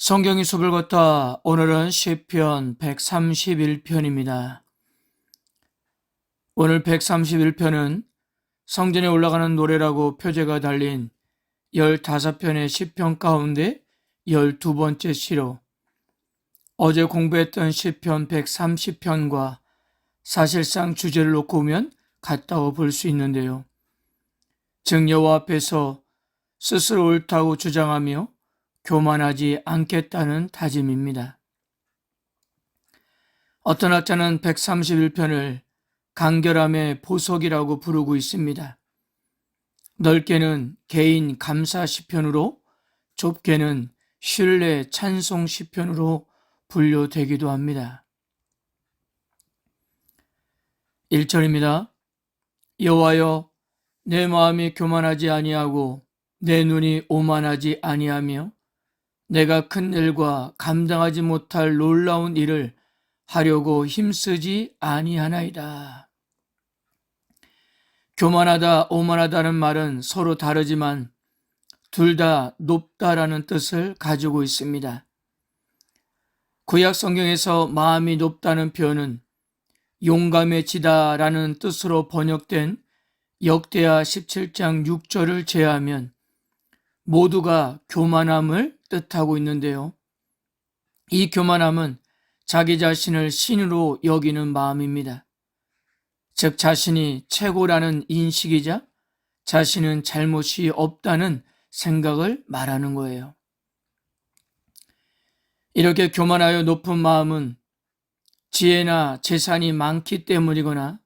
성경이 숲을 걷다. 오늘은 시편 131편입니다. 오늘 131편은 성전에 올라가는 노래라고 표제가 달린 15편의 시편 가운데 12번째 시로 어제 공부했던 시편 130편과 사실상 주제를 놓고 보면 같다고 볼 수 있는데요. 즉 여호와 앞에서 스스로 옳다고 주장하며 교만하지 않겠다는 다짐입니다. 어떤 학자는 131편을 간결함의 보석이라고 부르고 있습니다. 넓게는 개인 감사 시편으로, 좁게는 신뢰 찬송 시편으로 분류되기도 합니다. 1절입니다. 여호와여, 내 마음이 교만하지 아니하고 내 눈이 오만하지 아니하며 내가 큰 일과 감당하지 못할 놀라운 일을 하려고 힘쓰지 아니하나이다. 교만하다, 오만하다는 말은 서로 다르지만 둘 다 높다라는 뜻을 가지고 있습니다. 구약 성경에서 마음이 높다는 표현은 용감해지다라는 뜻으로 번역된 역대하 17장 6절을 제외하면 모두가 교만함을 뜻하고 있는데요. 이 교만함은 자기 자신을 신으로 여기는 마음입니다. 즉 자신이 최고라는 인식이자 자신은 잘못이 없다는 생각을 말하는 거예요. 이렇게 교만하여 높은 마음은 지혜나 재산이 많기 때문이거나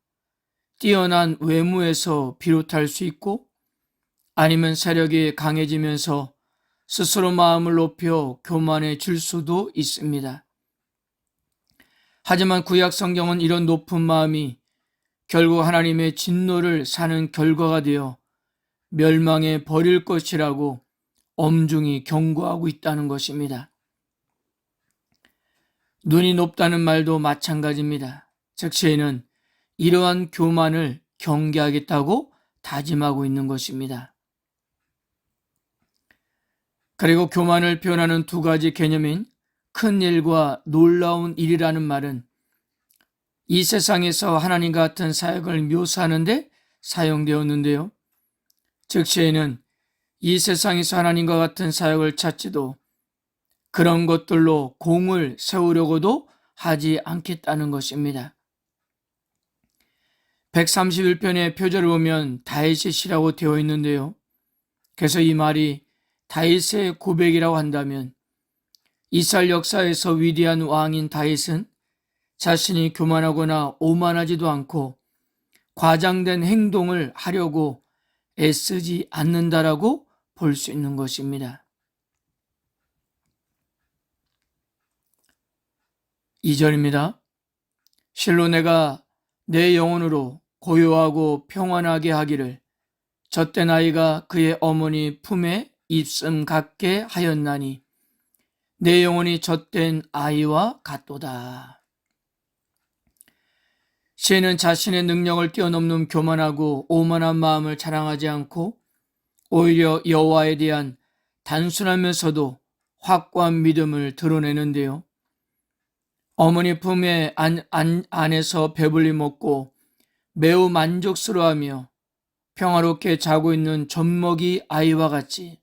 뛰어난 외모에서 비롯할 수 있고 아니면 세력이 강해지면서 스스로 마음을 높여 교만해질 수도 있습니다. 하지만 구약 성경은 이런 높은 마음이 결국 하나님의 진노를 사는 결과가 되어 멸망에 버릴 것이라고 엄중히 경고하고 있다는 것입니다. 눈이 높다는 말도 마찬가지입니다. 즉 시인은 이러한 교만을 경계하겠다고 다짐하고 있는 것입니다. 그리고 교만을 표현하는 두 가지 개념인 큰 일과 놀라운 일이라는 말은 이 세상에서 하나님과 같은 사역을 묘사하는데 사용되었는데요. 즉 시에는 이 세상에서 하나님과 같은 사역을 찾지도 그런 것들로 공을 세우려고도 하지 않겠다는 것입니다. 131편의 표절을 보면 다윗의 시라고 되어 있는데요. 그래서 이 말이 다윗의 고백이라고 한다면 이스라엘 역사에서 위대한 왕인 다윗은 자신이 교만하거나 오만하지도 않고 과장된 행동을 하려고 애쓰지 않는다라고 볼 수 있는 것입니다. 2절입니다. 실로 내가 내 영혼으로 고요하고 평안하게 하기를 젖된 아이가 그의 어머니 품에 입씀 갖게 하였나니 내 영혼이 젖된 아이와 같도다. 시인은 자신의 능력을 뛰어넘는 교만하고 오만한 마음을 자랑하지 않고 오히려 여호와에 대한 단순하면서도 확고한 믿음을 드러내는데요. 어머니 품에 안에서 배불리 먹고 매우 만족스러워하며 평화롭게 자고 있는 젖먹이 아이와 같이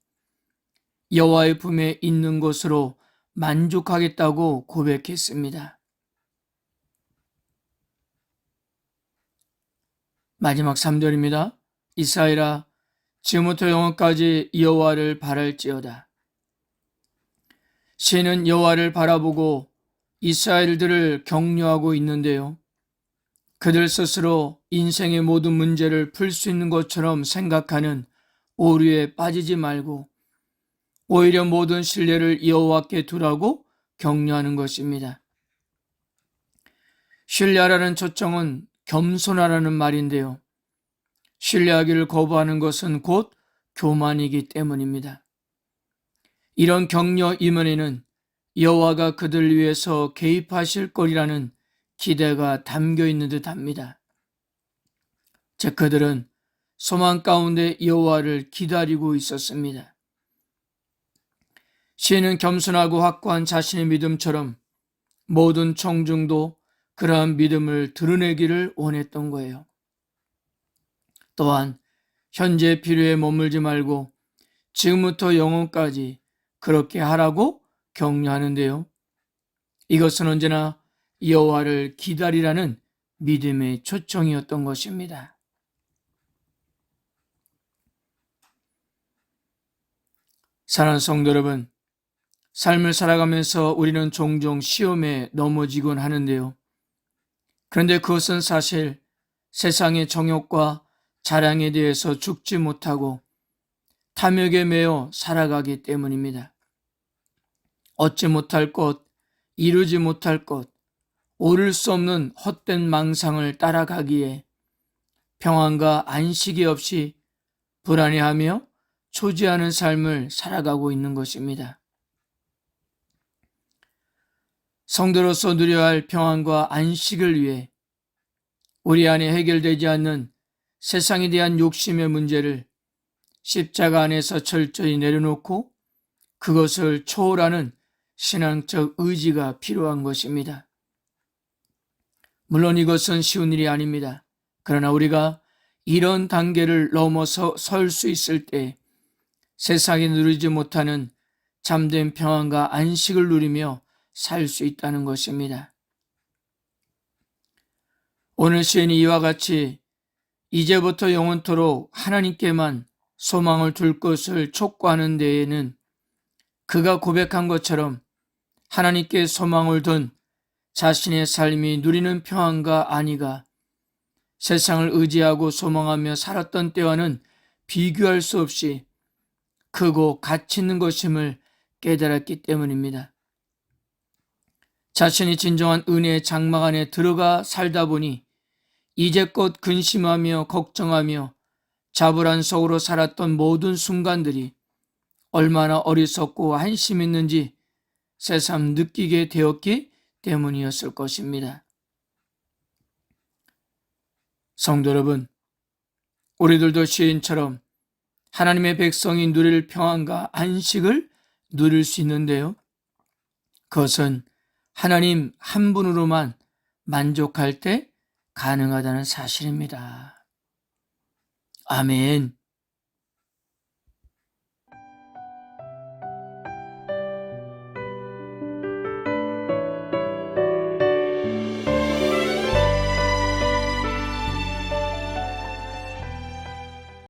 여호와의 품에 있는 것으로 만족하겠다고 고백했습니다. 마지막 3절입니다. 이스라엘아, 지금부터 영원까지 여호와를 바랄지어다. 시인은 여호와를 바라보고 이스라엘들을 격려하고 있는데요. 그들 스스로 인생의 모든 문제를 풀 수 있는 것처럼 생각하는 오류에 빠지지 말고 오히려 모든 신뢰를 여호와께 두라고 격려하는 것입니다. 신뢰하라는 초청은 겸손하라는 말인데요. 신뢰하기를 거부하는 것은 곧 교만이기 때문입니다. 이런 격려 이면에는 여호와가 그들 위해서 개입하실 거리라는 기대가 담겨 있는 듯합니다. 즉 그들은 소망 가운데 여호와를 기다리고 있었습니다. 시인은 겸손하고 확고한 자신의 믿음처럼 모든 청중도 그러한 믿음을 드러내기를 원했던 거예요. 또한 현재 필요에 머물지 말고 지금부터 영원까지 그렇게 하라고 격려하는데요. 이것은 언제나 여호와를 기다리라는 믿음의 초청이었던 것입니다. 사랑하는 성도 여러분, 삶을 살아가면서 우리는 종종 시험에 넘어지곤 하는데요. 그런데 그것은 사실 세상의 정욕과 자랑에 대해서 죽지 못하고 탐욕에 매여 살아가기 때문입니다. 얻지 못할 것, 이루지 못할 것, 오를 수 없는 헛된 망상을 따라가기에 평안과 안식이 없이 불안해하며 초지하는 삶을 살아가고 있는 것입니다. 성도로서 누려야 할 평안과 안식을 위해 우리 안에 해결되지 않는 세상에 대한 욕심의 문제를 십자가 안에서 철저히 내려놓고 그것을 초월하는 신앙적 의지가 필요한 것입니다. 물론 이것은 쉬운 일이 아닙니다. 그러나 우리가 이런 단계를 넘어서 설 수 있을 때 세상에 누리지 못하는 참된 평안과 안식을 누리며 살 수 있다는 것입니다. 오늘 시인이 이와 같이 이제부터 영원토록 하나님께만 소망을 둘 것을 촉구하는 데에는 그가 고백한 것처럼 하나님께 소망을 둔 자신의 삶이 누리는 평안과 안위가 세상을 의지하고 소망하며 살았던 때와는 비교할 수 없이 크고 가치 있는 것임을 깨달았기 때문입니다. 자신이 진정한 은혜의 장막 안에 들어가 살다 보니 이제껏 근심하며 걱정하며 자불한 속으로 살았던 모든 순간들이 얼마나 어리석고 한심 있는지 새삼 느끼게 되었기 때문이었을 것입니다. 성도 여러분, 우리들도 시인처럼 하나님의 백성이 누릴 평안과 안식을 누릴 수 있는데요. 그것은 하나님 한 분으로만 만족할 때 가능하다는 사실입니다. 아멘.